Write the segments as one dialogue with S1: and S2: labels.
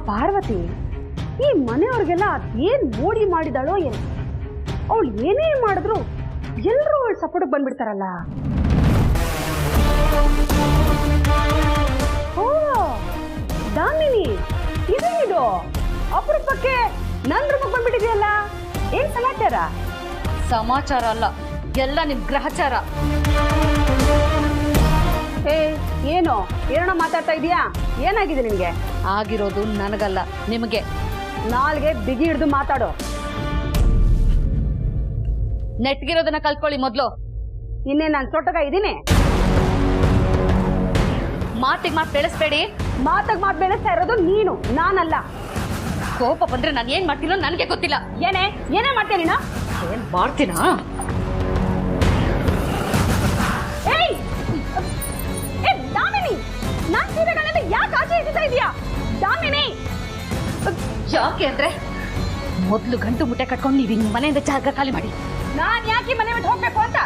S1: ಪಾರ್ವತಿ ಈ ಮನೆಯವ್ರಿಗೆಲ್ಲ ಏನ್ ಮೋಡಿ ಮಾಡಿದಾಳೋ ಏನು, ಅವಳು ಏನೇ ಮಾಡಿದ್ರು ಎಲ್ಲರೂ ಅವಳ ಸಪೋರ್ಟ್ ಬಂದ್ಬಿಡ್ತಾರಲ್ಲ. ಓ ದಾಮಿನಿ, ಇದೇನಿದು ಅಪರೂಪಕ್ಕೆ ನನ್ನ ರೂಪಕ್ಕೆ ಬಂದ್ಬಿಟ್ಟಿದೆಯಲ್ಲ, ಏನ್ ಸಮಾಚಾರ?
S2: ಸಮಾಚಾರ ಅಲ್ಲ, ಎಲ್ಲ ನಿಮ್ ಗ್ರಹಚಾರ.
S1: ಏನೋ ಏನೋ ಮಾತಾಡ್ತಾ ಇದೀಯಾ? ಏನಾಗಿದೆ ನಿನ್ಗೆ?
S2: ಆಗಿರೋದು ನನಗಲ್ಲ, ನಿಮಗೆ.
S1: ನಾಲ್ಗೆ ಬಿಗಿ ಹಿಡಿದು ಮಾತಾಡೋ.
S2: ನೆಟ್ಗಿರೋದನ್ನ ಕಲ್ತ್ಕೊಳ್ಳಿ ಮೊದ್ಲು.
S1: ಇನ್ನೇ ನಾನು ಸೊಟ್ಟಗ ಇದ್ದೀನಿ.
S2: ಮಾತಿಗೆ ಮಾತು ಬೆಳೆಸ್ಬೇಡಿ.
S1: ಮಾತಾಗ್ ಮಾತು ಬೆಳೆಸ್ತಾ ಇರೋದು ನೀನು, ನಾನಲ್ಲ.
S2: ಕೋಪ ಬಂದ್ರೆ ನಾನು ಏನ್ ಮಾಡ್ತೀನೋ ನನಗೆ ಗೊತ್ತಿಲ್ಲ.
S1: ಏನೇ ಮಾಡ್ತೀಯ ನೀನು?
S2: ಏನ್ ಮಾಡ್ತೀನಾ?
S1: ದಾಮಿನಿ, ನಾನ್ ಸೀರೆಗಳನ್ನ ಯಾಕೆ ಆಚೆ ಇಡ್ತಾ ಇದೀಯಾ? ದಾಮಿನಿ,
S2: ಯಾಕೆ ಅಂದ್ರೆ ಮೊದ್ಲು ಗಂಟು ಮುಟ್ಟೆ ಕಟ್ಕೊಂಡು ನೀವು ನಿಮ್ ಮನೆಯಿಂದ ಜಾಗ ಖಾಲಿ ಮಾಡಿ.
S1: ನಾನ್ ಯಾಕೆ ಮನೆ ಬಿಟ್ಟು ಹೋಗ್ಬೇಕು ಅಂತ?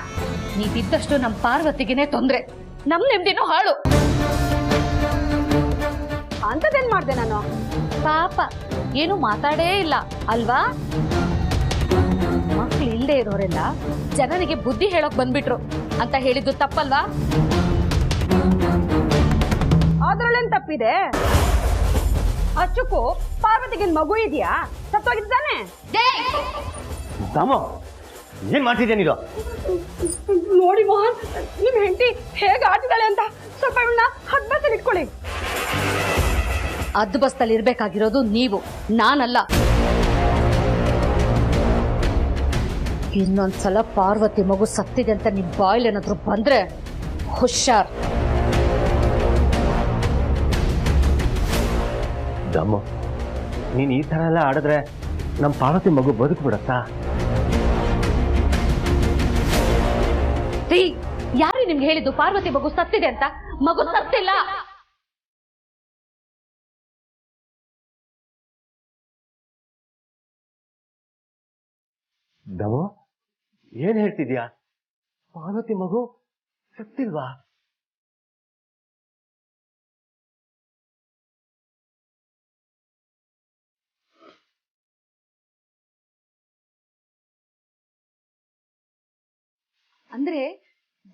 S2: ನೀವಿದ್ದಷ್ಟು ನಮ್ ಪಾರ್ವತಿಗೆನೆ ತೊಂದ್ರೆ, ನಮ್ ನೆಮ್ಮದಿನೂ ಹಾಳು.
S1: ಅಂತದೇನ್ ಮಾಡ್ದೆ ನಾನು?
S2: ಪಾಪ ಏನು ಮಾತಾಡೇ ಇಲ್ಲ ಅಲ್ವಾ? ಮಕ್ಳು ಇಲ್ಲದೆ ಇರೋರೆಲ್ಲ ಜನರಿಗೆ ಬುದ್ಧಿ ಹೇಳೋಕ್ ಬಂದ್ಬಿಟ್ರು ಅಂತ ಹೇಳಿದ್ದು ತಪ್ಪಲ್ವಾ?
S1: ಅದ್ರಲ್ಲೇನ್ ತಪ್ಪಿದೆ? ಅಚ್ಚುಕು ಪಾರ್ವತಿಗಿನ್ ಮಗು ಇದೆಯಾ? ಸತ್ತೋಗಿದ್ದಾನೆ?
S3: ಏನ್ ಮಾಡ್ತಿದ್ಯಾ ನೀನು?
S1: ನೋಡಿ ಮೋಹನ್, ನಿಮ್ ಹೆಂಡತಿ ಹೇಗೆ ಆಟಿದಾಳೆ ಅಂತ ಸ್ವಲ್ಪ ಇವಳನ್ನ ಹದ್ಬಸ್ತಲ್ಲಿ ಇಟ್ಕೊಳ್ಳಿ.
S2: ಅದ್ದು ಬಸ್ತಲ್ಲಿ ಇರ್ಬೇಕಾಗಿರೋದು ನೀವು, ನಾನಲ್ಲ. ಇನ್ನೊಂದ್ಸಲ ಪಾರ್ವತಿ ಮಗು ಸತ್ತಿದೆ ಅಂತ ನಿಮ್ ಬಾಯ್ಲ್ ಏನಾದ್ರು ಬಂದ್ರೆ ಹುಷಾರ್.
S3: ದಮ್ಮು, ನೀನ್ ಈ ತರ ಎಲ್ಲ ಆಡಿದ್ರೆ ನಮ್ ಪಾರ್ವತಿ ಮಗು ಬದುಕು ಬಿಡತ್ತಾ?
S2: ಯಾರು ನಿಮ್ಗೆ ಹೇಳಿದ್ದು ಪಾರ್ವತಿ ಮಗು ಸತ್ತಿದೆ ಅಂತ? ಮಗು ಸತ್ತಿಲ್ಲ.
S3: ದಮ್ಮು, ಏನ್ ಹೇಳ್ತಿದ್ಯಾ? ಪಾರ್ವತಿ ಮಗು ಸತ್ತಿಲ್ವಾ?
S2: ಅಂದ್ರೆ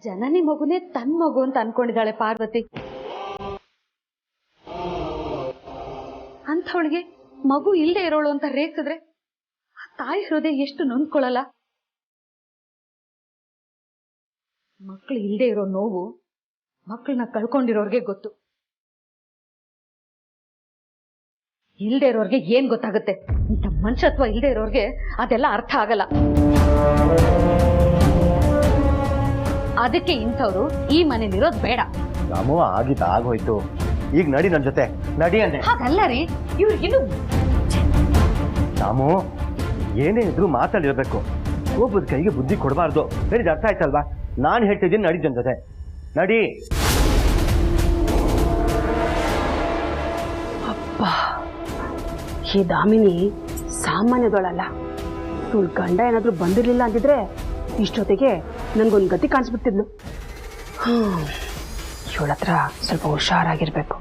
S2: ಜನನಿ ಮಗುನೇ ತನ್ ಮಗು ಅಂತ ಅನ್ಕೊಂಡಿದ್ದಾಳೆ ಪಾರ್ವತಿ. ಅಂಥವಳಿಗೆ ಮಗು ಇಲ್ಲದೆ ಇರೋಳು ಅಂತ ರೇಗಿಸಿದ್ರೆ ಆ ತಾಯಿ ಹೃದಯ ಎಷ್ಟು ನೊಂದ್ಕೊಳ್ಳಲ್ಲ. ಮಕ್ಕಳು ಇಲ್ಲದೆ ಇರೋ ನೋವು ಮಕ್ಕಳನ್ನ ಕಳ್ಕೊಂಡಿರೋರ್ಗೆ ಗೊತ್ತು. ಇಲ್ಲದೆ ಇರೋರ್ಗೆ ಏನ್ ಗೊತ್ತಾಗುತ್ತೆ? ಇಂಥ ಮನುಷ್ಯತ್ವ ಇಲ್ಲದೆ ಇರೋರ್ಗೆ ಅದೆಲ್ಲ ಅರ್ಥ ಆಗಲ್ಲ. ಅದಕ್ಕೆ ಇಂಥವ್ರು ಈ ಮನೇಲಿರೋದು ಬೇಡ.
S3: ರಾಮು, ಆಗಿದ್ದ ಆಗೋಯ್ತು, ಈಗ ನಡಿ ನನ್ ಜೊತೆ, ನಡಿ ಅಂದೆ.
S2: ಹಾಗಲ್ಲ ರೀ, ಇವ್ರಿಗಿನ್ನು
S3: ರಾಮು, ಏನೇ ಇದ್ರು ಮಾತಾಡಿರ್ಬೇಕು, ಕೋಪದ ಕೈಗೆ ಬುದ್ಧಿ ಕೊಡಬಾರ್ದು. ಹೇಳಿದ ಅರ್ಥ ಆಯ್ತಲ್ವಾ? ನಾನು ಹೇಳ್ತಿದ್ದೀನಿ, ನಡಿ ನನ್ ಜೊತೆ, ನಡಿ.
S1: ಅಪ್ಪ, ಈ ದಾಮಿನಿ ಸಾಮಾನ್ಯದೊಳಲ್ಲ. ಇವಳು ಗಂಡ ಏನಾದ್ರೂ ಬಂದಿರ್ಲಿಲ್ಲ ಅಂತಿದ್ರೆ ಇಷ್ಟೊತ್ತಿಗೆ ನನ್ಗೊಂದು ಗತಿ ಕಾಣಿಸ್ಬಿಡ್ತಿದ್ಲು. ಇವಳ ಹತ್ರ ಸ್ವಲ್ಪ ಹುಷಾರಾಗಿರ್ಬೇಕು.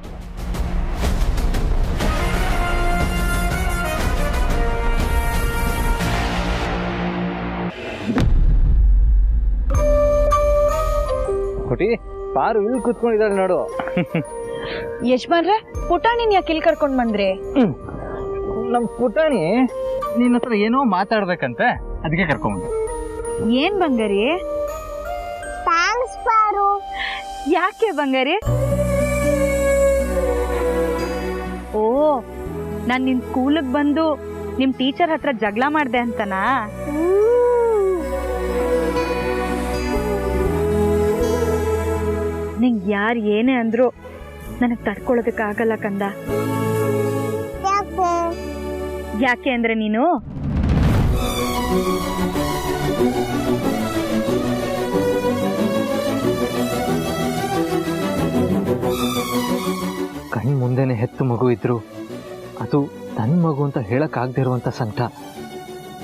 S4: ಕೊಟಿ, ಪಾರು ಇಲ್ಲಿ ಕೂತ್ಕೊಂಡಿದ್ದಾಳೆ ನೋಡು.
S5: ಯಜಮಾನ್ರೆ, ಪುಟಾಣಿನ ಯಾಕೆ ಇಲ್ಲಿ ಕರ್ಕೊಂಡ್ ಬಂದ್ರಿ?
S4: ನಮ್ ಪುಟಾಣಿ ನಿನ್ನ ಹತ್ರ ಏನೋ ಮಾತಾಡ್ಬೇಕಂತೆ, ಅದಕ್ಕೆ ಕರ್ಕೊಂಡ್ಬಂದು.
S5: ಏನ್ ಬಂಗಾರಿ? ಯಾಕೆ ಬಂಗಾರಿ? ಓ, ನಾನ್ ನಿಮ್ ಸ್ಕೂಲಿಗೆ ಬಂದು ನಿಮ್ ಟೀಚರ್ ಹತ್ರ ಜಗಳ ಮಾಡ್ದೆ ಅಂತನಾ? ನಿಂಗ್ ಯಾರು ಏನೇ ಅಂದ್ರು ನನಗ್ ತಡ್ಕೊಳ್ಳೋದಕ್ಕಾಗಲ್ಲ ಕಂದ. ಯಾಕೆ ಅಂದ್ರೆ ನೀನು
S4: ಕಣ್ ಮುಂದೆನೆ ಹೆತ್ತು ಮಗು ಇದ್ರು ಅದು ತನ್ನ ಮಗು ಅಂತ ಹೇಳಕ್ಕಾಗದೇ ಇರುವಂತ ಸಂಕಟ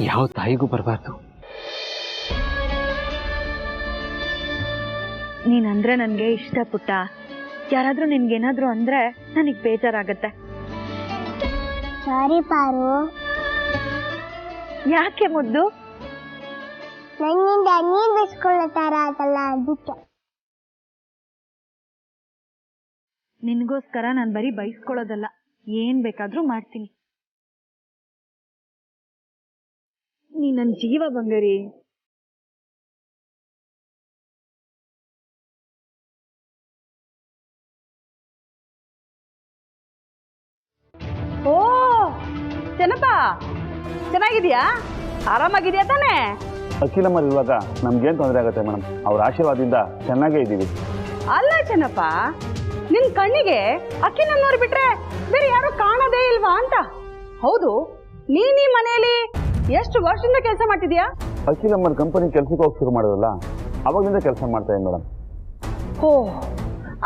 S4: ಯಾವ ತಾಯಿಗೂ ಬರಬಾರ್ದು.
S5: ನೀನಂದ್ರೆ ನನ್ಗೆ ಇಷ್ಟ ಪುಟ್ಟ. ಯಾರಾದ್ರೂ ನಿನ್ಗೇನಾದ್ರೂ ಅಂದ್ರೆ ನನಗ್ ಬೇಜಾರಾಗತ್ತೆ.
S6: ಸಾರಿ ಪಾರು,
S5: ಯಾಕೆ ಮುದ್ದು?
S6: ನನ್ನಿಂದ ನೀರ್ ಬಿಸ್ಕೊಳ್ಳೋ ತರ ಆತಲ್ಲ ಅದಕ್ಕೆ.
S5: ನಿನ್ಗೋಸ್ಕರ ನಾನು ಬರೀ ಬೈಸ್ಕೊಳ್ಳೋದಲ್ಲ, ಏನ್ ಬೇಕಾದ್ರೂ ಮಾಡ್ತೀನಿ. ನೀ ನನ್ನ ಜೀವ ಬಂಗಾರಿ.
S1: ಓ ಚೆನ್ನಪ್ಪ, ಚೆನ್ನಾಗಿದ್ಯಾ? ಆರಾಮಾಗಿದ್ಯಾ ತಾನೇ?
S7: ಅಖಿಲಮ್ಮರ್ ಇರುವಾಗ ನಮ್ಗೇನು ತೊಂದರೆ ಆಗುತ್ತೆ ಮೇಡಮ್, ಅವ್ರ ಆಶೀರ್ವಾದದಿಂದ ಚೆನ್ನಾಗೇ ಇದ್ದೀವಿ.
S1: ಅಲ್ಲ ಚೆನ್ನಪ್ಪ, ನಿನ್ ಕಣ್ಣಿಗೆ ಅಕ್ಕಿನನ್ನೋರು ಬಿಟ್ರೆ ಬೇರೆ ಯಾರು ಕಾಣೋದೇ ಇಲ್ವಾ ಅಂತ. ಹೌದು, ನೀನ್ ಈ ಮನೆಯಲ್ಲಿ ಎಷ್ಟು ವರ್ಷದಿಂದ ಕೆಲಸ ಮಾಡ್ತಿದ್ಯಾ?
S7: ಅಖಿಲಮ್ಮರ್ ಕಂಪನಿ ಕೆಲ್ಸಕ್ಕೆ ಹೋಗಿ ಶುರು ಮಾಡೋದಲ್ಲ, ಅವಾಗಿಂದ ಕೆಲಸ ಮಾಡ್ತಾ ಇದ್ದೀನಿ ಮೇಡಮ್.
S1: ಓ,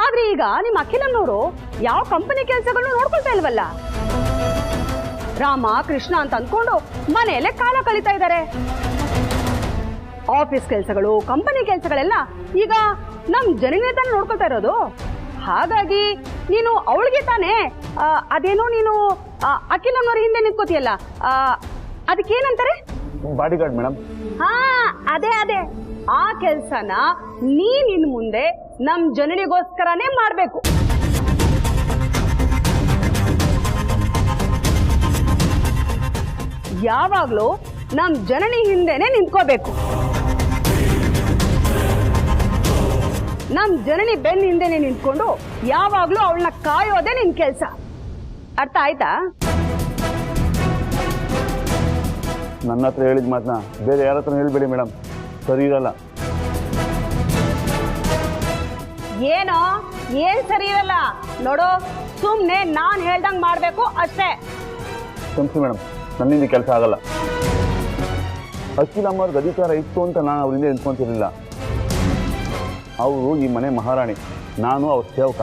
S1: ಆದ್ರೆ ಈಗ ನಿಮ್ಮ ಅಖಿಲನ್ನೋರು ಯಾವ ಕಂಪನಿ ಕೆಲಸಗಳನ್ನು ನೋಡ್ಕೊಳ್ತಾ ಇಲ್ವಲ್ಲ. ರಾಮ ಕೃಷ್ಣ ಅಂತ ಅಂದ್ಕೊಂಡು ಮನೆಯಲ್ಲೇ ಕಾಲ ಕಳೀತಾ ಇದ್ದಾರೆ. ಆಫೀಸ್ ಕೆಲಸಗಳು, ಕಂಪನಿ ಕೆಲಸಗಳೆಲ್ಲ ಈಗ ನಮ್ ಜನನೇ ತಾನೇ ನೋಡ್ಕೊಳ್ತಾ ಇರೋದು. ಹಾಗಾಗಿ ನೀನು ಅವಳಿಗೆ ತಾನೇ ಅದೇನೋ ನೀನು ಅಖಿಲನ್ನೋರ ಹಿಂದೆ ನಿಂತ್ಕೋತಿಯಲ್ಲ, ಅದಕ್ಕೇನಂತಾರೆ?
S7: Bodyguard madam.
S1: ಹಾ, ಅದೇ ಅದೇ ಆ ಕೆಲ್ಸನ ನೀನ್ ಇನ್ ಮುಂದೆ ನಮ್ ಜನನಿಗೋಸ್ಕರನೇ ಮಾಡ್ಬೇಕು. ಯಾವಾಗ್ಲೂ ನಮ್ ಜನನಿ ಹಿಂದೆನೆ ನಿಂತ್ಕೋಬೇಕು. ನಮ್ ಜನನಿ ಬೆನ್ನ ಹಿಂದೆನೆ ನಿಂತ್ಕೊಂಡು ಯಾವಾಗ್ಲೂ ಅವಳನ್ನ ಕಾಯೋದೇ ನಿನ್ ಕೆಲ್ಸ. ಅರ್ಥ ಆಯ್ತಾ?
S7: ನನ್ನ ಹತ್ರ ಹೇಳಿದ ಮಾತನ್ನ ಬೇರೆ ಯಾರ ಹತ್ರ ಹೇಳ್ಬೇಡಿ ಮೇಡಮ್, ಸರಿ ಇರಲ್ಲ.
S1: ಏನೋ ಏನ್ ಸರಿ ಇರಲ್ಲ ನೋಡು, ಸುಮ್ನೆ ನಾನ್ ಹೇಳ್ದಂಗ್ ಮಾಡ್ಬೇಕು ಅಷ್ಟೇ.
S7: ಕ್ಷಮಿಸಿ ಮೇಡಮ್, ನನ್ನಿಂದ ಕೆಲಸ ಆಗಲ್ಲ. ಅಖಿಲಮ್ಮರ್ಗೆ ಅಧಿಕಾರ ಇತ್ತು ಅಂತ ನಾನು ಅವರಿಂದ ನಿಂತ್ಕೊಂತಿರ್ಲಿಲ್ಲ. ಅವರು ಈ ಮನೆ ಮಹಾರಾಣಿ, ನಾನು ಅವ್ರ ಸೇವಕ.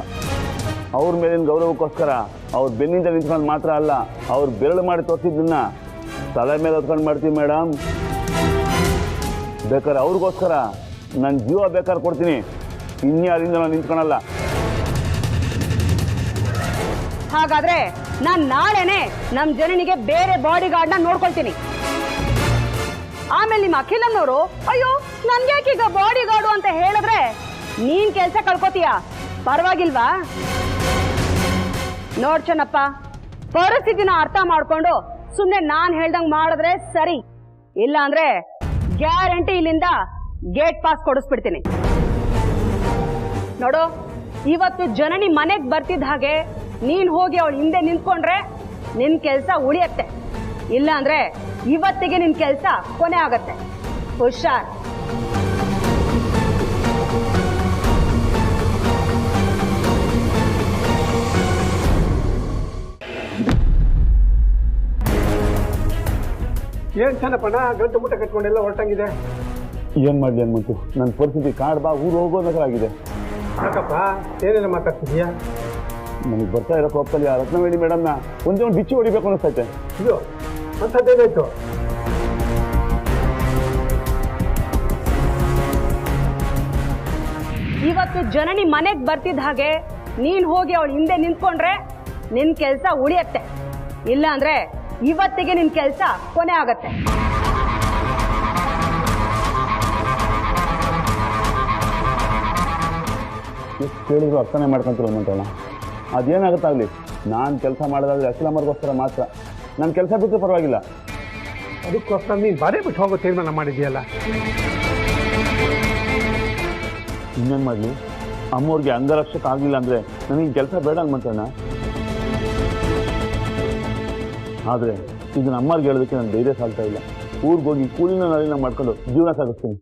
S7: ಅವ್ರ ಮೇಲಿನ ಗೌರವಕ್ಕೋಸ್ಕರ ಅವ್ರ ಬೆನ್ನಿಂದ ನಿಂತ್ಕೊಂಡು ಮಾತ್ರ ಅಲ್ಲ, ಅವ್ರು ಬೆರಳು ಮಾಡಿ ತೋರಿಸಿದ್ದನ್ನ ತಲೆ ಮೇಲೆ ಹೊತ್ಕೊಂಡು ಮಾಡ್ತೀವಿ ಮೇಡಮ್. ಬೇಕಾದ್ರೆ ಅವ್ರಿಗೋಸ್ಕರ ನನ್ನ ಜೀವ ಬೇಕಾದ್ರೆ ಕೊಡ್ತೀನಿ, ಇನ್ಯಾರಿಂದ ನಾನು ನಿಂತ್ಕೊಳಲ್ಲ.
S1: ಹಾಗಾದ್ರೆ ನಾನ್ ನಾಳೆನೆ ನಮ್ ಜನನಿಗೆ ಬೇರೆ ಬಾಡಿ ಗಾರ್ಡ್ನ ನೋಡ್ಕೊಳ್ತೀನಿ. ಆಮೇಲೆ ನಿಮ್ಮ ಅಖಿಲನ್ನೋರು ಅಯ್ಯೋ ನನ್ಗ್ಯಾಕೀಗ ಬಾಡಿ ಗಾರ್ಡು ಅಂತ ಹೇಳಿದ್ರೆ ನೀನ್ ಕೆಲ್ಸ ಕಳ್ಕೊತೀಯ, ಪರವಾಗಿಲ್ವಾ? ನೋಡ್ ಚೆನ್ನಪ್ಪ, ಪರಿಸ್ಥಿತಿನ ಅರ್ಥ ಮಾಡ್ಕೊಂಡು ಸುಮ್ನೆ ನಾನ್ ಹೇಳ್ದಂಗ್ ಮಾಡಿದ್ರೆ ಸರಿ, ಇಲ್ಲ ಅಂದ್ರೆ ಗ್ಯಾರಂಟಿ ಇಲ್ಲಿಂದ ಗೇಟ್ ಪಾಸ್ ಕೊಡಿಸ್ಬಿಡ್ತೀನಿ. ನೋಡು, ಇವತ್ತು ಜನನಿ ಮನೆಗ್ ಬರ್ತಿದ್ದ ಹಾಗೆ ನೀನ್ ಹೋಗಿ ಅವಳು ಹಿಂದೆ ನಿಂತ್ಕೊಂಡ್ರೆ ನಿನ್ ಕೆಲ್ಸ ಉಳಿಯತ್ತೆ, ಇಲ್ಲ ಅಂದ್ರೆ ಇವತ್ತಿಗೆ ನಿನ್ ಕೆಲ್ಸ ಕೊನೆ ಆಗತ್ತೆ. ಹುಷಾರ್.
S8: ಏನ್ ಚೆನ್ನಪ್ಪಣ್ಣ, ಗಂಟು ಮುಟ್ಟ ಕಟ್ಕೊಂಡೆಲ್ಲ ಹೊರಟಂಗಿದೆ.
S7: ಏನು ಮಾಡಲಿ ಅನ್ಮಂತು, ನನ್ನ ಪರಿಸ್ಥಿತಿ ಕಾಡ್ ಬಾ ಊರು ಹೋಗೋದಾಗಲಾಗಿದೆ.
S8: ಯಾಕಪ್ಪ, ಏನೇನು ಮಾತಾಡ್ತಿದ್ಯಾ?
S7: ನನಗೆ ಬರ್ತಾ ಇರೋ ಕೋಪದಲ್ಲಿ ಆ ರತ್ನವೇಣಿ ಮೇಡಮ್ನ ಒಂದೇ ಒಂದು ಬಿಚ್ಚಿ ಹೊಡಿಬೇಕು ಅನ್ನಿಸ್ತೈತೆ.
S8: ಇದು ಅಂಥದ್ದೇನಾಯ್ತು?
S1: ಇವತ್ತು ಜನನಿ ಮನೆಗ್ ಬರ್ತಿದ್ದ ಹಾಗೆ ನೀನ್ ಹೋಗಿ ಅವಳು ಹಿಂದೆ ನಿಂತ್ಕೊಂಡ್ರೆ ನಿನ್ ಕೆಲ್ಸ ಉಳಿಯತ್ತೆ, ಇಲ್ಲ ಅಂದ್ರೆ ಇವತ್ತಿಗೆ ನಿನ್ ಕೆಲ್ಸ ಕೊನೆ ಆಗತ್ತೆ.
S7: ಎಷ್ಟು ಕೇಳಿದ್ರು ಅರ್ಥನೇ ಮಾಡ್ಕೊಂತಿರೋ ಅಂತಣ್ಣ. ಅದೇನಾಗುತ್ತಾಗಲಿ, ನಾನು ಕೆಲಸ ಮಾಡೋದಾದ್ರೆ ಅಖಿಲಮ್ಮರ್ಗೋಸ್ಕರ ಮಾತ್ರ. ನಾನು ಕೆಲಸ ಬಿಟ್ಟರೆ ಪರವಾಗಿಲ್ಲ.
S8: ಅದಕ್ಕೋಸ್ಕರ ನೀನು ಬಾರೇ ಬಿಟ್ಟು ಹೋಗೋ ತೀರ್ಮಾನ ಮಾಡಿದ್ಯಲ್ಲ.
S7: ಇನ್ನೇನು ಮಾಡಲಿ, ಅಮ್ಮವ್ರಿಗೆ ಅಂಗರಕ್ಷಕ ಆಗಲಿಲ್ಲ ಅಂದರೆ ನನಗೆ ಕೆಲಸ ಬೇಡ ಅನ್ಮಂತಣ್ಣ. ಆದರೆ ಇದನ್ನ ಅಮ್ಮವ್ರಿಗೆ ಹೇಳೋದಕ್ಕೆ ನಾನು ಧೈರ್ಯ ಸಾಲ್ತಾ ಇಲ್ಲ. ಊರಿಗೆ ಹೋಗಿ ಕೂಲಿನ ನಾಳಿನ ಮಾಡ್ಕೊಂಡು ಜೀವನ ಸಾಗಿಸ್ತೀನಿ.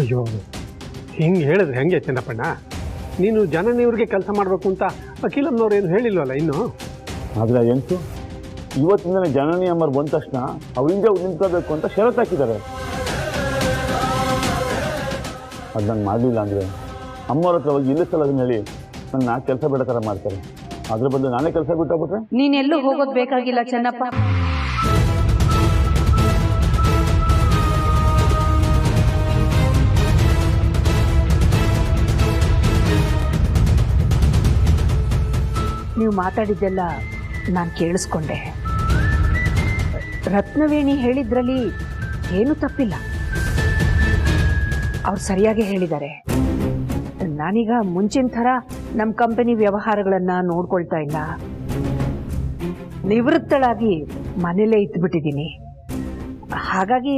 S8: ಅಯ್ಯೋ, ಹಿಂಗೆ ಹೇಳಿದ್ರೆ ಹೆಂಗೆ ಚೆನ್ನಪ್ಪಣ್ಣ? ನೀನು ಜನನಿವ್ರಿಗೆ ಕೆಲಸ ಮಾಡಬೇಕು ಅಂತ ಅಖಿಲಮ್ಮನವ್ರು ಏನು ಹೇಳಿಲ್ವಲ್ಲ ಇನ್ನು?
S7: ಆದರೆ ಎಂಟು ಇವತ್ತಿಂದಲೇ ಜನನಿ ಅಮ್ಮರು ಬಂದ ತಕ್ಷಣ ಅವರಿಂದ ನಿಂತ್ಕೋಬೇಕು ಅಂತ ಷರತ್ತು ಹಾಕಿದ್ದಾರೆ. ಅದು ನಂಗೆ ಮಾಡಲಿಲ್ಲ ಅಂದರೆ ಅಮ್ಮವ್ರ ಹತ್ರ ಹೋಗಿ ಇಲ್ಲ ಸಲ ಅದನ್ನ ಹೇಳಿ ನನ್ನ ಕೆಲಸ ಬೇಡ ಥರ ಮಾಡ್ತಾರೆ. ಅದ್ರ ಬದಲು ನಾನೇ ಕೆಲಸ ಬಿಟ್ಟೋಗ್ಬಿಟ್ರೆ?
S2: ನೀನೆಲ್ಲೂ ಹೋಗೋದು ಬೇಕಾಗಿಲ್ಲ ಚೆನ್ನಪ್ಪ.
S9: ನೀವು ಮಾತಾಡಿದ್ದೆಲ್ಲ ನಾನು ಕೇಳಿಸ್ಕೊಂಡೆ. ರತ್ನವೇಣಿ ಹೇಳಿದ್ರಲ್ಲಿ ಏನು ತಪ್ಪಿಲ್ಲ, ಅವ್ರು ಸರಿಯಾಗಿ ಹೇಳಿದ್ದಾರೆ. ನಾನೀಗ ಮುಂಚಿನ ಥರ ನಮ್ಮ ಕಂಪನಿ ವ್ಯವಹಾರಗಳನ್ನು ನೋಡ್ಕೊಳ್ತಾ ಇಲ್ಲ, ನಿವೃತ್ತಳಾಗಿ ಮನೇಲೇ ಇದ್ಬಿಟ್ಟಿದ್ದೀನಿ. ಹಾಗಾಗಿ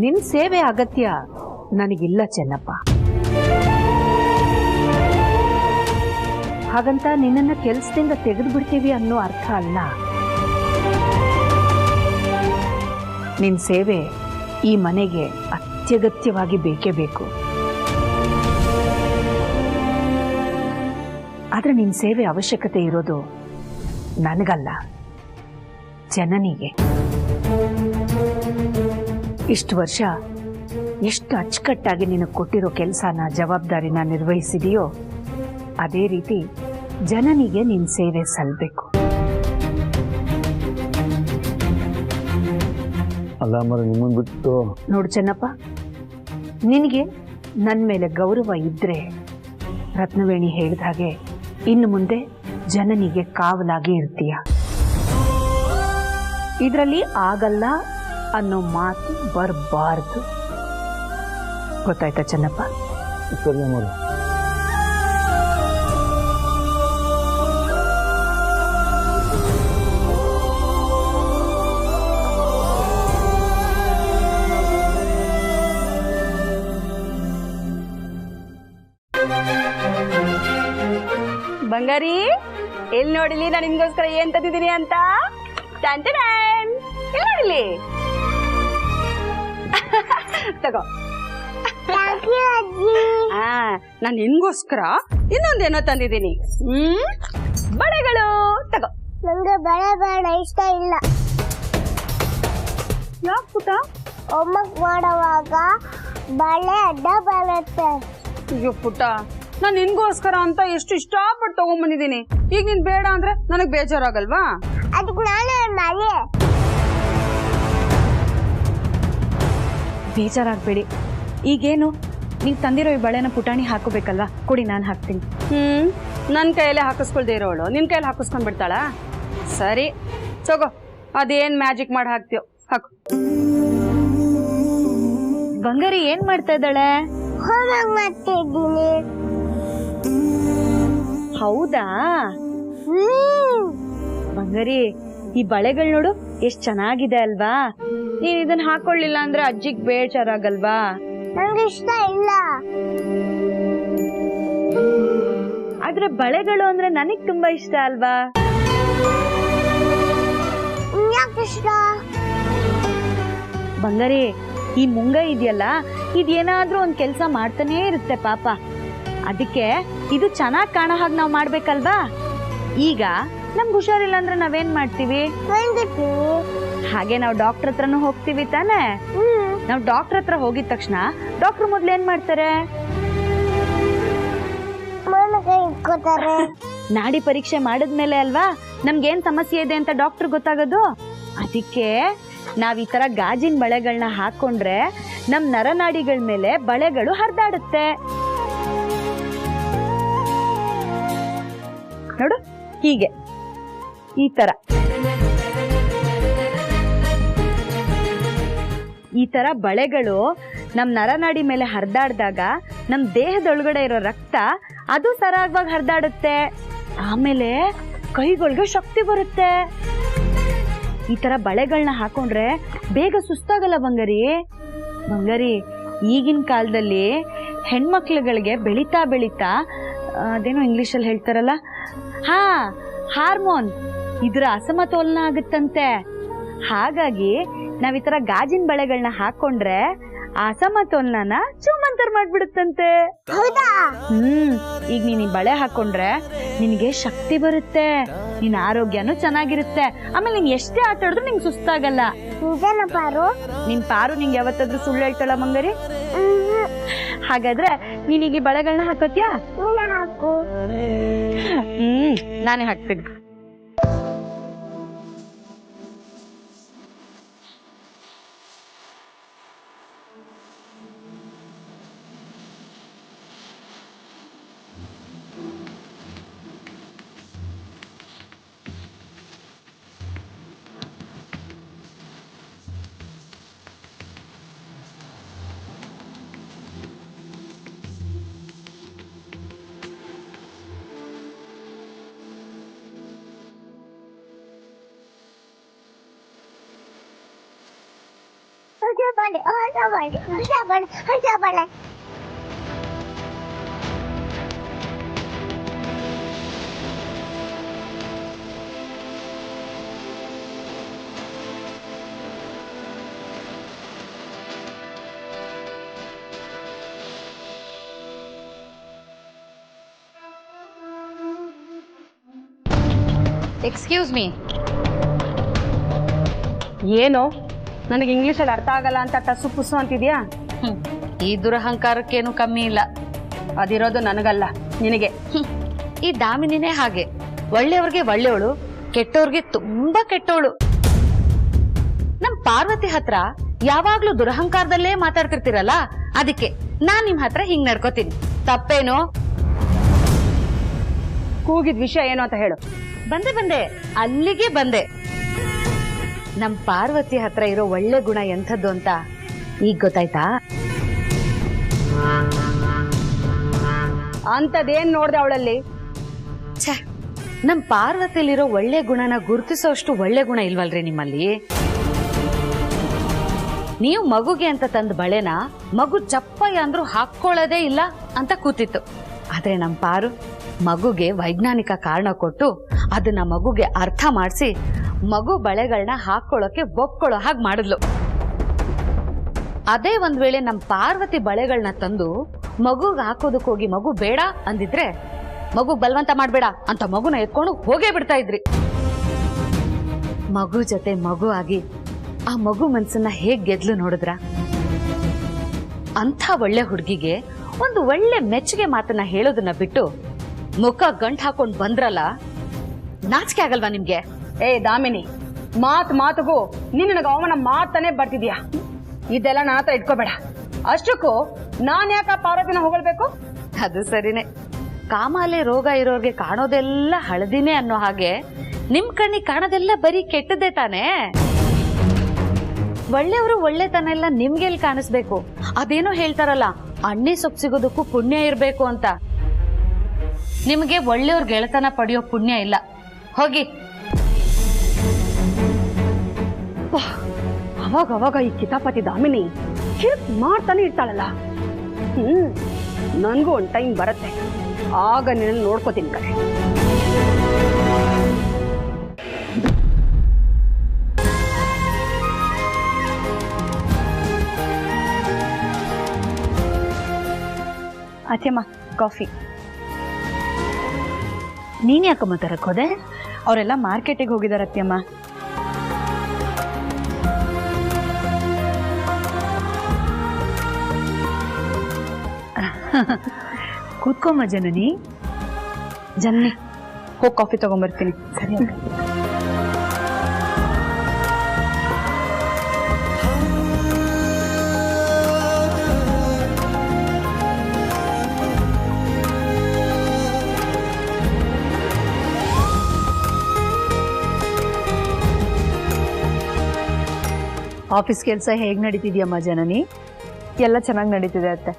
S9: ನಿನ್ನ ಸೇವೆ ಅಗತ್ಯ ನನಗಿಲ್ಲ ಚೆನ್ನಪ್ಪ. ಹಾಗಂತ ನಿನ್ನನ್ನು ಕೆಲಸದಿಂದ ತೆಗೆದು ಬಿಡ್ತೀವಿ ಅನ್ನೋ ಅರ್ಥ ಅಲ್ಲ. ನಿನ್ನ ಸೇವೆ ಈ ಮನೆಗೆ ಅತ್ಯಗತ್ಯವಾಗಿ ಬೇಕೇ ಬೇಕು. ಆದ್ರೆ ನಿನ್ನ ಸೇವೆ ಅವಶ್ಯಕತೆ ಇರೋದು ನನಗಲ್ಲ, ಜನನಿಗೆ. ಇಷ್ಟು ವರ್ಷ ಎಷ್ಟು ಅಚ್ಚುಕಟ್ಟಾಗಿ ನಿನಗೆ ಕೊಟ್ಟಿರೋ ಕೆಲಸನ, ಜವಾಬ್ದಾರಿನ ನಿರ್ವಹಿಸಿದೆಯೋ ಅದೇ ರೀತಿ ಜನನಿಗೆ ನಿನ್ನ ಸೇವೆ ಸಲ್ಲಬೇಕು.
S7: ಅಲ್ಲ ಮರ ನಿಮ್ಮನ್ನು ಬಿಟ್ಟು.
S9: ನೋಡು ಚೆನ್ನಪ್ಪ, ನಿನಗೆ ನನ್ನ ಮೇಲೆ ಗೌರವ ಇದ್ರೆ ರತ್ನವೇಣಿ ಹೇಳಿದ ಹಾಗೆ ಇನ್ನು ಮುಂದೆ ಜನನಿಗೆ ಕಾವಲಾಗಿ ಇರ್ತೀಯ. ಇದರಲ್ಲಿ ಆಗಲ್ಲ ಅನ್ನೋ ಮಾತು ಬರಬಾರ್ದು. ಗೊತ್ತಾಯ್ತಾ ಚೆನ್ನಪ್ಪ?
S7: ಸರಿ ಅಮ್ಮ.
S1: ಬಂಗಾರಿ, ಎಲ್ಲಿ ನೋಡಿಲಿ ನಾನು ನಿನ್ಗೋಸ್ಕರ ಏನ್ ತಂದಿದ್ದೀನಿ ಅಂತ. ಎಲ್ಲಿ ನೋಡಿಲಿ, ತಗೋ. ನಾನು ನಿನ್ಗೋಸ್ಕರ ಇನ್ನೊಂದೇನೋ ತಂದಿದ್ದೀನಿ. ಬಳೆಗಳು ತಗೋ.
S6: ನಂಗೆ ಬಳೆ ಬೇಡ, ಇಷ್ಟ ಇಲ್ಲ.
S1: ಯಾಕೆ ಪುಟ?
S6: ಹೋಮ್ವರ್ಕ್ ಮಾಡುವಾಗ ಬಳೆ ಅಡ್ಡ ಬರುತ್ತೆ.
S1: ಅಯ್ಯೋ ಪುಟ, ನಾನು ನಿನ್ಗೋಸ್ಕರ ಅಂತ ಎಷ್ಟು ಇಷ್ಟಪಟ್ಟು ತಗೊಂಡ್ಬಂದಿದ್ದೀನಿ. ಈಗ ನೀನ್ ಬೇಡ ಅಂದ್ರೆ ನನಗ್ ಬೇಜಾರಾಗಲ್ವಾ?
S6: ಅದಕ್ಕೆ ನಾನು ಮಳೆ.
S5: ಬೇಜಾರಾಗಬೇಡಿ. ಈಗೇನು ನೀವು ತಂದಿರೋ ಈ ಬಳೆನ ಪುಟಾಣಿ ಹಾಕೋಬೇಕಲ್ವಾ? ಕೊಡಿ, ನಾನು ಹಾಕ್ತೀನಿ.
S1: ನನ್ನ ಕೈಯಲ್ಲೇ ಹಾಕಿಸ್ಕೊಳ್ದೆ ಇರೋಳು ನಿನ್ ಕೈಯಲ್ಲಿ ಹಾಕಿಸ್ಕೊಂಡ್ ಬಿಡ್ತಾಳ? ಸರಿ ತಗೋ, ಅದೇನ್ ಮ್ಯಾಜಿಕ್ ಮಾಡಿ ಹಾಕ್ತೀಯೋ ಹಾಕು.
S5: ಬಂಗಾರಿ ಏನ್ ಮಾಡ್ತಾ ಇದ್ದಾಳೆ?
S6: ಹೋಮ್ವರ್ಕ್ ಮಾಡ್ತಿದ್ದೀನಿ.
S5: ಹೌದಾ? ಬಂಗಾರಿ, ಈ ಬಳೆಗಳು ನೋಡು ಎಷ್ಟ್ ಚೆನ್ನಾಗಿದೆ ಅಲ್ವಾ? ನೀನ್ ಇದನ್ನ ಹಾಕೊಳ್ಳಿಲ್ಲ ಅಂದ್ರೆ ಅಜ್ಜಿಗ್ ಬೇಜಾರಾಗಲ್ವಾ?
S6: ನಂಗೆ ಇಷ್ಟ ಇಲ್ಲ.
S5: ಆದ್ರೆ ಬಳೆಗಳು ಅಂದ್ರೆ ನನಗ್ ತುಂಬಾ ಇಷ್ಟ ಅಲ್ವಾ?
S6: ಯಾಕೆ ಇಷ್ಟ?
S5: ಬಂಗಾರಿ, ಈ ಮುಂಗ ಇದೆಯಲ್ಲ, ಇದೇನಾದ್ರೂ ಒಂದ್ ಕೆಲ್ಸ ಮಾಡ್ತಾನೇ ಇರುತ್ತೆ ಪಾಪ. ಅದಕ್ಕೆ ಇದು ಚೆನ್ನಾಗ್ ಕಾಣೋ ಹಾಗೆ ನಾವ್ ಮಾಡ್ಬೇಕಲ್ವಾ? ಈಗ ನಮ್ಗೆ ಹುಷಾರಿಲ್ಲ ಅಂದ್ರೆ ನಾವೇನ್ ಮಾಡ್ತೀವಿ? ಹಾಗೆ ನಾವು ಡಾಕ್ಟರ್ ಹತ್ರನೂ ಹೋಗ್ತೀವಿ ತಾನೆ? ನಾವು ಡಾಕ್ಟರ್ ಹತ್ರ ಹೋಗಿದ ತಕ್ಷಣ ಡಾಕ್ಟರ್ ಮೊದ್ಲು ಏನ್ ಮಾಡ್ತಾರೆ? ನಾಡಿ ಪರೀಕ್ಷೆ ಮಾಡಿದ್ಮೇಲೆ ಅಲ್ವಾ ನಮ್ಗೇನ್ ಸಮಸ್ಯೆ ಇದೆ ಅಂತ ಡಾಕ್ಟರ್ ಗೊತ್ತಾಗೋದು. ಅದಕ್ಕೆ ನಾವ್ ಈ ತರ ಗಾಜಿನ ಬಳೆಗಳನ್ನ ಹಾಕೊಂಡ್ರೆ ನಮ್ ನರನಾಡಿಗಳ ಮೇಲೆ ಬಳೆಗಳು ಹರಿದಾಡುತ್ತೆ. ನೋಡು, ಹೀಗೆ ಈ ತರ ಬಳೆಗಳು ನಮ್ ನರನಾಡಿ ಮೇಲೆ ಹರಿದಾಡ್ದಾಗ ನಮ್ ದೇಹದೊಳಗಡೆ ಇರೋ ರಕ್ತ ಅದು ಸರಾಗವಾಗಿ ಹರಿದಾಡುತ್ತೆ. ಆಮೇಲೆ ಕೈಗಳಿಗೆ ಶಕ್ತಿ ಬರುತ್ತೆ. ಈ ತರ ಬಳೆಗಳನ್ನ ಹಾಕೊಂಡ್ರೆ ಬೇಗ ಸುಸ್ತಾಗಲ್ಲ ಬಂಗಾರಿ. ಈಗಿನ ಕಾಲದಲ್ಲಿ ಹೆಣ್ಮಕ್ಳುಗಳಿಗೆ ಬೆಳೀತಾ ಅದೇನೋ ಇಂಗ್ಲಿಷಲ್ಲಿ ಹೇಳ್ತಾರಲ್ಲ, ಹಾರ್ಮೋನ್, ಇದರ ಅಸಮತೋಲನ ಆಗುತ್ತಂತೆ. ಹಾಗಾಗಿ ನಾವ್ ಈ ತರ ಗಾಜಿನ ಬಳೆಗಳನ್ನ ಹಾಕೊಂಡ್ರೆ ಆ ಅಸಮತೋಲನ ಚೂಮಂತರ್ ಮಾಡ್ಬಿಡುತ್ತಂತೆ. ಈಗ ನೀನ್ ಈ ಬಳೆ ಹಾಕೊಂಡ್ರೆ ನಿನ್ಗೆ ಶಕ್ತಿ ಬರುತ್ತೆ, ನಿನ್ ಆರೋಗ್ಯನೂ ಚೆನ್ನಾಗಿರುತ್ತೆ. ಆಮೇಲೆ ನೀನ್ ಎಷ್ಟೇ ಆಟ ಆಡಿದ್ರು ನಿಂಗೆ ಸುಸ್ತಾಗಲ್ಲ. ನಿನ್ ಪಾರು ನಿಂಗೆ ಯಾವತ್ತಾದ್ರೂ ಸುಳ್ಳು ಹೇಳ್ತಾಳ ಮಂಗರಿ? ಹಾಗಾದ್ರೆ ನೀನೀಗ ಈ ಬಳೆಗಳನ್ನ ಹಾಕೋತ್ಯಾ? ನಾನೇ ಹಾಕ್ತೀನಿ.
S2: Excuse me.
S1: ಏನು ನನಗೆ ಇಂಗ್ಲೀಷಲ್ಲಿ ಅರ್ಥ ಆಗಲ್ಲ ಅಂತ ಟಸ್ಸು ಪುಸ್ಸು ಅಂತಿದ್ಯಾ?
S2: ಈ ದುರಹಂಕಾರಕ್ಕೇನು ಕಮ್ಮಿ ಇಲ್ಲ.
S1: ಅದಿರೋದು ನನಗಲ್ಲ, ನಿನಗೆ.
S2: ಈ ದಾಮಿನಿನೇ ಹಾಗೆ, ಒಳ್ಳೆಯವ್ರಿಗೆ ಒಳ್ಳೆಯವಳು, ಕೆಟ್ಟವ್ರಿಗೆ ತುಂಬಾ ಕೆಟ್ಟವಳು. ನಮ್ ಪಾರ್ವತಿ ಹತ್ರ ಯಾವಾಗ್ಲೂ ದುರಹಂಕಾರದಲ್ಲೇ ಮಾತಾಡ್ತಿರ್ತೀರಲ್ಲ, ಅದಕ್ಕೆ ನಾನ್ ನಿಮ್ ಹತ್ರ ಹಿಂಗ್ ನಡ್ಕೋತೀನಿ. ತಪ್ಪೇನು?
S1: ಕೂಗಿದ ವಿಷಯ ಏನು ಅಂತ ಹೇಳು.
S2: ಬಂದೆ ಅಲ್ಲಿಗೆ ಬಂದೆ. ನಮ್ ಪಾರ್ವತಿ ಹತ್ರ ಇರೋ ಒಳ್ಳೆ ಗುಣ ಎಂಥದ್ದು ಅಂತ ಈಗ ಗೊತ್ತಾಯ್ತಾ?
S1: ಅಂತದೇನ್ ನೋಡ್ದೆ ಅವಳಲ್ಲಿ?
S2: ಛೆ, ನಮ್ ಪಾರ್ವತಿಲಿರೋ ಒಳ್ಳೆ ಗುಣನ ಗುರುತಿಸೋಷ್ಟು ಒಳ್ಳೆ ಗುಣ ಇಲ್ವಲ್ರಿ ನಿಮ್ಮಲ್ಲಿ? ನೀವು ಮಗುಗೆ ಅಂತ ತಂದ ಬಳೆನ ಮಗು ಚಪ್ಪಯ್ಯ ಅಂದ್ರೂ ಹಾಕೊಳ್ಳೋದೇ ಇಲ್ಲ ಅಂತ ಕೂತಿತ್ತು. ಆದ್ರೆ ನಮ್ ಪಾರು ಮಗುಗೆ ವೈಜ್ಞಾನಿಕ ಕಾರಣ ಕೊಟ್ಟು ಅದನ್ನ ಮಗುಗೆ ಅರ್ಥ ಮಾಡಿಸಿ ಮಗು ಬಳೆಗಳನ್ನ ಹಾಕೊಳ್ಳೋಕೆ ಒಪ್ಕೊಳ್ಳೋ ಹಾಗೆ ಮಾಡಿದ್ಲು. ಅದೇ ಒಂದ್ ವೇಳೆ ನಮ್ ಪಾರ್ವತಿ ಬಳೆಗಳನ್ನ ತಂದು ಮಗುಗೆ ಹಾಕೋದಕ್ ಹೋಗಿ ಮಗು ಬೇಡ ಅಂದಿದ್ರೆ ಮಗು ಬಲವಂತ ಮಾಡ್ಬೇಡ ಅಂತ ಮಗುನ ಎತ್ಕೊಂಡು ಹೋಗೇ ಬಿಡ್ತಾ ಇದ್ರಿ. ಮಗು ಜೊತೆ ಮಗು ಆಗಿ ಆ ಮಗು ಮನ್ಸನ್ನ ಹೇಗ್ ಗೆದ್ಲು ನೋಡಿದ್ರ? ಅಂಥ ಒಳ್ಳೆ ಹುಡುಗಿಗೆ ಒಂದು ಒಳ್ಳೆ ಮೆಚ್ಚುಗೆ ಮಾತನ್ನ ಹೇಳೋದನ್ನ ಬಿಟ್ಟು ಮುಖ ಗಂಟ್ ಹಾಕೊಂಡ್ ಬಂದ್ರಲ್ಲ, ನಾಚಿಕೆ ಆಗಲ್ವಾ ನಿಮ್ಗೆ?
S1: ಏ ದಾಮಿನಿ, ಮಾತಿಗೂ ನೀನ್ ನನಗೆ ಅವನ ಮಾತನೇ ಬರ್ತಿದ್ಯಾ? ಇದೆಲ್ಲ ನನ್ನ ಹತ್ರ ಇಟ್ಕೋಬೇಡ. ಅಷ್ಟಕ್ಕೂ ನಾನ್ ಯಾಕ ಪಾರ್ವತಿನ ಹೊಗಳ್ಬೇಕು?
S2: ಅದು ಸರಿನೇ. ಕಾಮಾಲೆ ರೋಗ ಇರೋರ್ಗೆ ಕಾಣೋದೆಲ್ಲ ಹಳದಿನೇ ಅನ್ನೋ ಹಾಗೆ ನಿಮ್ ಕಣ್ಣಿಗೆ ಕಾಣೋದೆಲ್ಲ ಬರೀ ಕೆಟ್ಟದ್ದೇ ತಾನೇ. ಒಳ್ಳೆಯವರು ಒಳ್ಳೆತನ ಎಲ್ಲ ನಿಮ್ಗೆಲ್ಲಿ ಕಾಣಿಸ್ಬೇಕು? ಅದೇನೋ ಹೇಳ್ತಾರಲ್ಲ, ಅಣ್ಣಿ ಸೊಪ್ಪು ಸಿಗೋದಕ್ಕೂ ಪುಣ್ಯ ಇರ್ಬೇಕು ಅಂತ. ನಿಮ್ಗೆ ಒಳ್ಳೆಯವ್ರ ಗೆಳೆತನ ಪಡೆಯೋ ಪುಣ್ಯ ಇಲ್ಲ. ಹೋಗಿ.
S1: ಅವಾಗ ಈ ಕಿತಾಪತಿ ದಾಮಿನಿ ಕಿರಿಕ್ ಮಾಡ್ತಾನೆ ಇರ್ತಾಳಲ್ಲ. ನನ್ಗೂ ಒಂದ್ ಟೈಮ್ ಬರುತ್ತೆ, ಆಗ ನಿನ್ನ ನೋಡ್ಕೋತೀನಿ ಕಡೆ.
S9: ಅತ್ಯಮ್ಮ, ಕಾಫಿ. ನೀನ್ ಯಾಕಮ್ಮ ತರಕ್ ಹೋದೆ?
S5: ಅವರೆಲ್ಲ ಮಾರ್ಕೆಟಿಗೆ ಹೋಗಿದಾರೆ ಅತ್ಯಮ್ಮ.
S9: ಕೂತ್ಕೊಮ್ಮ ಜನನಿ.
S5: ಜನ್ನಿ, ಹೋಗಿ ಕಾಫಿ ತಗೊಂಡ್ಬರ್ತೀನಿ.
S9: ಸರಿ. ಆಫೀಸ್ ಕೆಲಸ ಹೇಗ್ ನಡೀತಿದ್ಯಮ್ಮ ಜನನಿ?
S5: ಎಲ್ಲ ಚೆನ್ನಾಗಿ ನಡೀತಿದೆ ಅತ್ತೆ.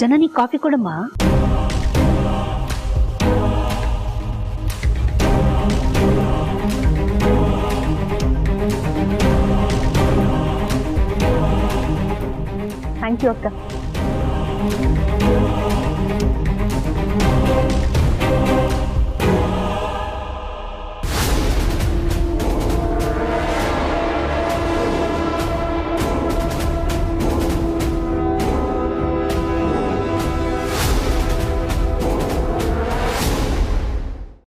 S9: ಜನನಿ, ಕಾಫಿ ಕೊಡಮ್ಮ.
S5: ಥ್ಯಾಂಕ್ ಯು ಅಕ್ಕ.